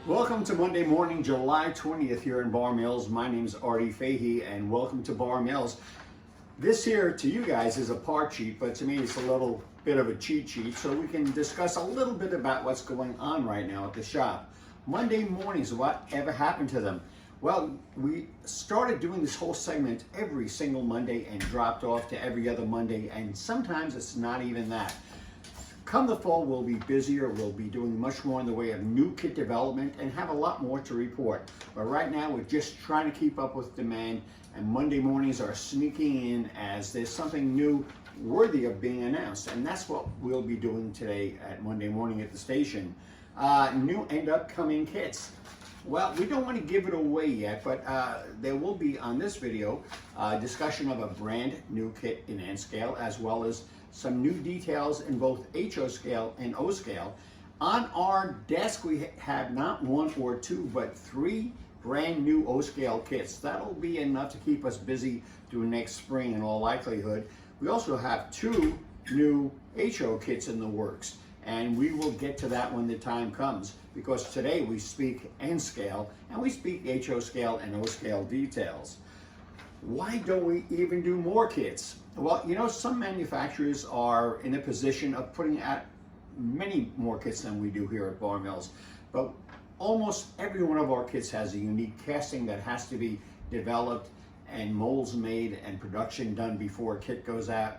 Welcome to Monday morning, July 20th here in Bar Mills. My name is Artie Fahey and welcome to Bar Mills. This here to you guys is a part sheet, but to me it's a little bit of a cheat sheet so we can discuss a little bit about what's going on right now at the shop. Monday mornings, whatever happened to them? Well, we started doing this whole segment every single Monday and dropped off to every other Monday, and sometimes it's not even that. Come the fall, we'll be busier. We'll be doing much more in the way of new kit development and have a lot more to report. But right now, we're just trying to keep up with demand, and Monday mornings are sneaking in as there's something new worthy of being announced. And that's what we'll be doing today at Monday morning at the station. New and upcoming kits. Well, we don't want to give it away yet, but there will be on this video a discussion of a brand new kit in N scale, as well as some new details in both HO scale and O scale. On our desk, we have not one or two, but three brand new O scale kits. That'll be enough to keep us busy through next spring in all likelihood. We also have two new HO kits in the works, and we will get to that when the time comes, because today we speak N scale and we speak HO scale and O scale details. Why don't we even do more kits? Well, you know, some manufacturers are in a position of putting out many more kits than we do here at Bar Mills, but almost every one of our kits has a unique casting that has to be developed and molds made and production done before a kit goes out.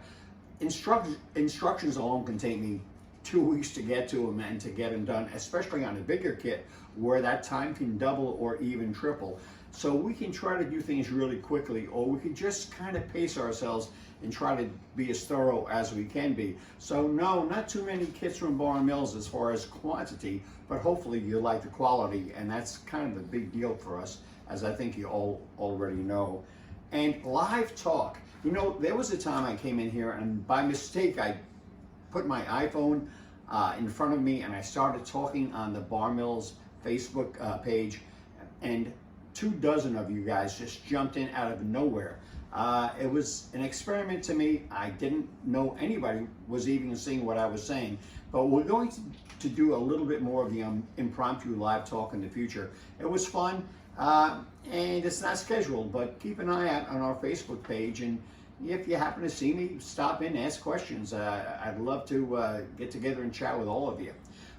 Instructions alone can take me 2 weeks to get to them and to get them done, especially on a bigger kit where that time can double or even triple. So we can try to do things really quickly, or we can just kind of pace ourselves and try to be as thorough as we can be. So no, not too many kits from Bar Mills as far as quantity, but hopefully you like the quality, and that's kind of a big deal for us, as I think you all already know. And live talk. You know, there was a time I came in here and by mistake I put my iPhone in front of me and I started talking on the Bar Mills Facebook page, and 24 of you guys just jumped in out of nowhere. It was an experiment to me. I didn't know anybody was even seeing what I was saying, but we're going to do a little bit more of the impromptu live talk in the future. It was fun, and it's not scheduled, but keep an eye out on our Facebook page, and if you happen to see me, stop in, ask questions. I'd love to get together and chat with all of you.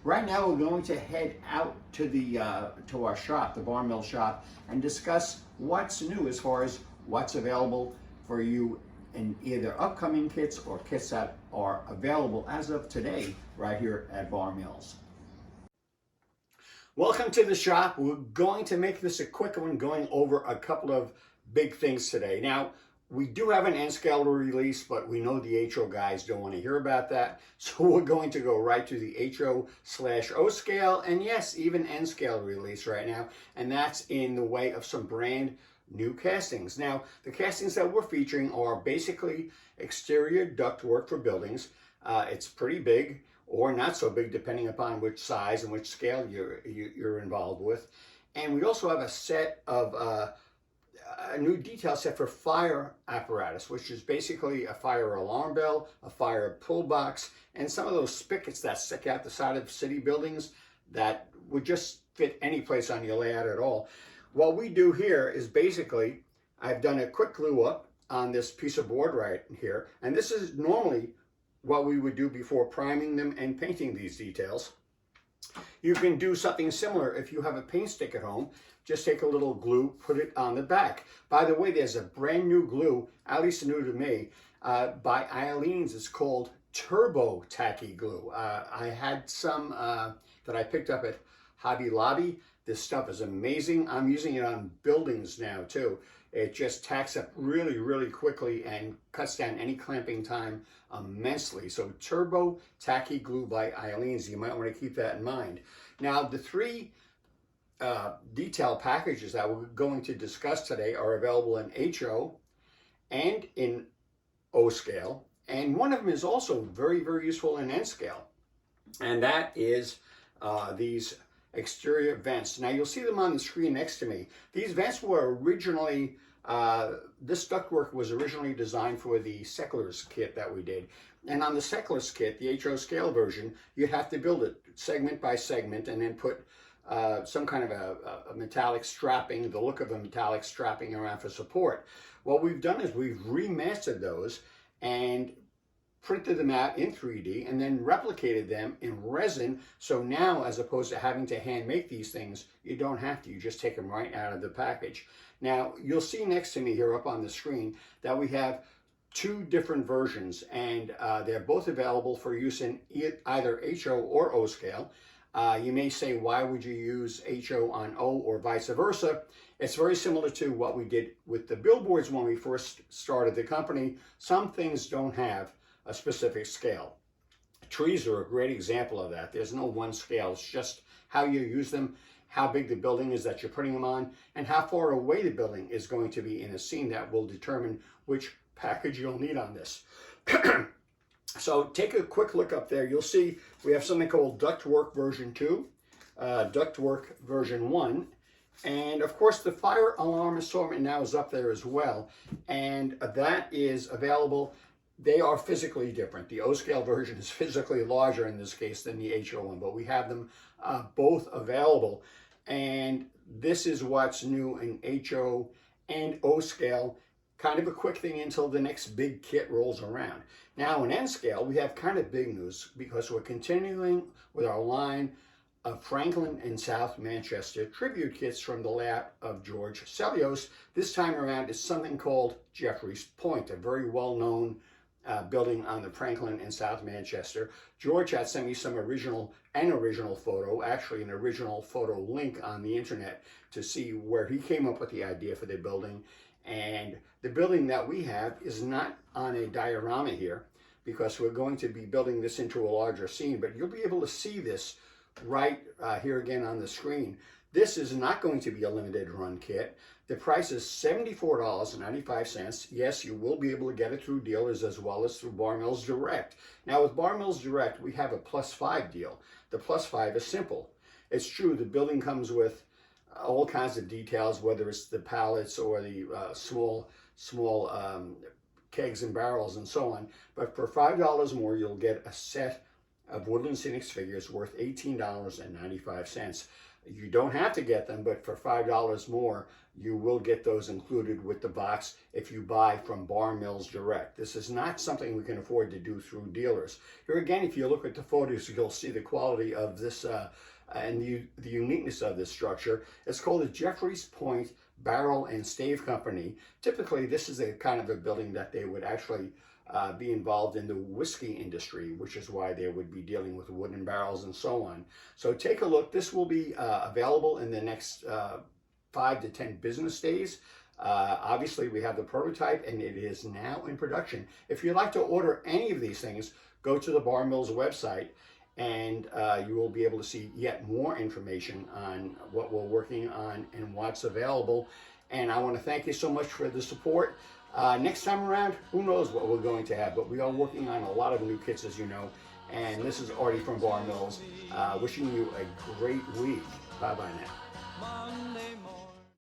Right now, we're going to head out to to our shop, the Bar Mill shop, and discuss what's new as far as what's available for you in either upcoming kits or kits that are available as of today right here at Bar Mills. Welcome to the shop. We're going to make this a quick one, going over a couple of big things today. Now, we do have an N scale release, but we know the HO guys don't want to hear about that. So we're going to go right to the HO/O scale, and yes, even N scale release right now. And that's in the way of some brand new castings. Now, the castings that we're featuring are basically exterior ductwork for buildings. It's pretty big or not so big, depending upon which size and which scale you're involved with. And we also have a set of a new detail set for fire apparatus, which is basically a fire alarm bell, a fire pull box, and some of those spigots that stick out the side of city buildings that would just fit any place on your layout at all. What we do here is basically, I've done a quick glue up on this piece of board right here, and this is normally what we would do before priming them and painting these details. You can do something similar if you have a paint stick at home. Just take a little glue, put it on the back. By the way, there's a brand new glue, at least new to me, by Eileen's. It's called Turbo Tacky glue. I had some that I picked up at Hobby Lobby. This stuff is amazing. I'm using it on buildings now too. It just tacks up really, really quickly and cuts down any clamping time immensely. So Turbo Tacky glue by Eileen's. You might want to keep that in mind. Now, the three detail packages that we're going to discuss today are available in HO and in O scale, and one of them is also very, very useful in N scale, and that is these exterior vents. Now, you'll see them on the screen next to me. These vents were originally, this ductwork was originally designed for the Secklers kit that we did. And on the Secklers kit, the HO scale version, you'd have to build it segment by segment and then put some kind of a metallic strapping, the look of a metallic strapping around for support. What we've done is we've remastered those and printed them out in 3D and then replicated them in resin. So now, as opposed to having to hand make these things, you don't have to. You just take them right out of the package. Now, you'll see next to me here up on the screen that we have two different versions, and they're both available for use in either HO or O scale. You may say, why would you use HO on O or vice versa? It's very similar to what we did with the billboards when we first started the company. Some things don't have a specific scale. Trees are a great example of that. There's no one scale. It's just how you use them, how big the building is that you're putting them on, and how far away the building is going to be in a scene that will determine which package you'll need on this. So take a quick look up there. You'll see we have something called ductwork version 2, ductwork version 1, and of course the fire alarm assortment now is up there as well, and that is available. They are physically different. The O scale version is physically larger in this case than the HO one, but we have them both available. And this is what's new in HO and O scale. Kind of a quick thing until the next big kit rolls around. Now in N scale, we have kind of big news because we're continuing with our line of Franklin and South Manchester tribute kits from the lap of George Sellios. This time around, it's something called Jeffries Point, a very well-known building on the Franklin and South Manchester. George had sent me some original photo, actually an original photo link on the internet to see where he came up with the idea for the building. And the building that we have is not on a diorama here because we're going to be building this into a larger scene, but you'll be able to see this right here again on the screen. This is not going to be a limited run kit. The price is $74.95. Yes, you will be able to get it through dealers as well as through Bar Mills Direct. Now with Bar Mills Direct, we have a +5 deal. The +5 is simple. It's true, the building comes with all kinds of details, whether it's the pallets or the small kegs and barrels and so on. But for $5 more, you'll get a set of Woodland Scenics figures worth $18.95. You don't have to get them, but for $5 more, you will get those included with the box if you buy from Bar Mills Direct. This is not something we can afford to do through dealers. Here again, if you look at the photos, you'll see the quality of this and the uniqueness of this structure. It's called the Jeffries Point Barrel and Stave Company. Typically, this is a kind of a building that they would actually be involved in the whiskey industry, which is why they would be dealing with wooden barrels and so on. So take a look. This will be available in the next 5 to 10 business days. Obviously, we have the prototype and it is now in production. If you'd like to order any of these things, go to the Bar Mills website and you will be able to see yet more information on what we're working on and what's available. And I want to thank you so much for the support. Next time around, who knows what we're going to have, but we are working on a lot of new kits, as you know. And this is Artie from Bar Mills, wishing you a great week. Bye-bye now.